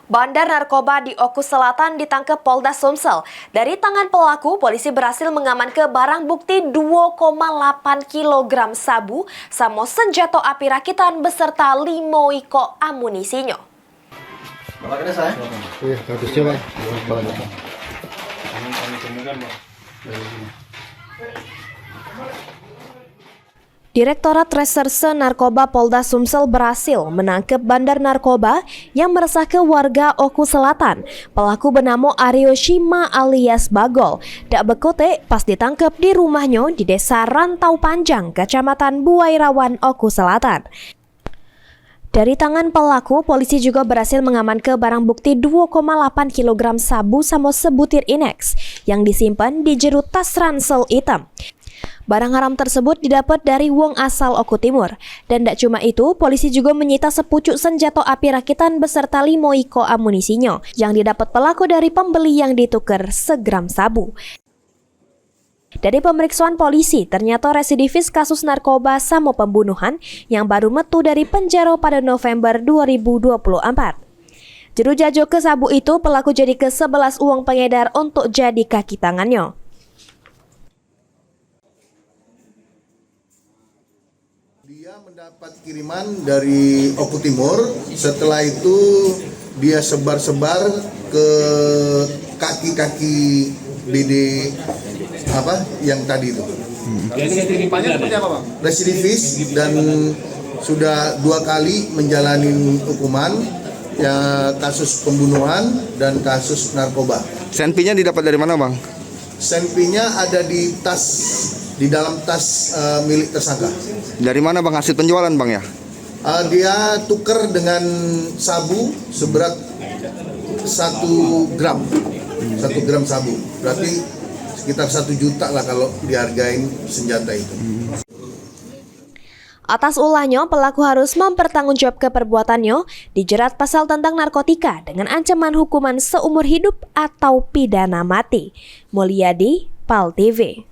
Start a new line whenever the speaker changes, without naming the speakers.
Bandar narkoba di Oku Selatan ditangkap Polda Sumsel. Dari tangan pelaku, polisi berhasil mengamankan barang bukti 2,8 kg sabu, sama senjata api rakitan beserta 5 iko amunisinya. Direktorat Reserse Narkoba Polda Sumsel berhasil menangkap bandar narkoba yang meresahkan warga Oku Selatan. Pelaku bernama Aryo Shima alias Bagol dak bekote pas ditangkap di rumahnya di Desa Rantau Panjang, Kecamatan Buairawan, Oku Selatan. Dari tangan pelaku, polisi juga berhasil mengamankan barang bukti 2,8 kg sabu sama sebutir Inex yang disimpan di jero tas ransel hitam. Barang haram tersebut didapat dari wong asal Oku Timur. Dan tidak cuma itu, polisi juga menyita sepucuk senjata api rakitan beserta 5 iko amunisinya yang didapat pelaku dari pembeli yang ditukar segram sabu. Dari pemeriksaan polisi, ternyata residivis kasus narkoba sama pembunuhan yang baru metu dari penjara pada November 2024. Juru jajo ke sabu itu, pelaku jadi ke-11 uang pengedar untuk jadi kaki tangannya.
Dia mendapat kiriman dari Oku Timur, setelah itu dia sebar-sebar ke kaki-kaki BD yang tadi itu. Residivis dan sudah 2 kali menjalani hukuman ya, kasus pembunuhan dan kasus narkoba.
Senpinya didapat dari mana, Bang?
Senpinya ada di dalam tas milik tersangka.
Dari mana, Bang, hasil penjualan, Bang, ya?
Dia tuker dengan sabu seberat 1 gram. 1 gram sabu. Berarti sekitar 1 juta lah kalau dihargain senjata itu.
Atas ulahnya, pelaku harus mempertanggungjawabkan perbuatannya, dijerat pasal tentang narkotika dengan ancaman hukuman seumur hidup atau pidana mati. Mulyadi, PAL TV.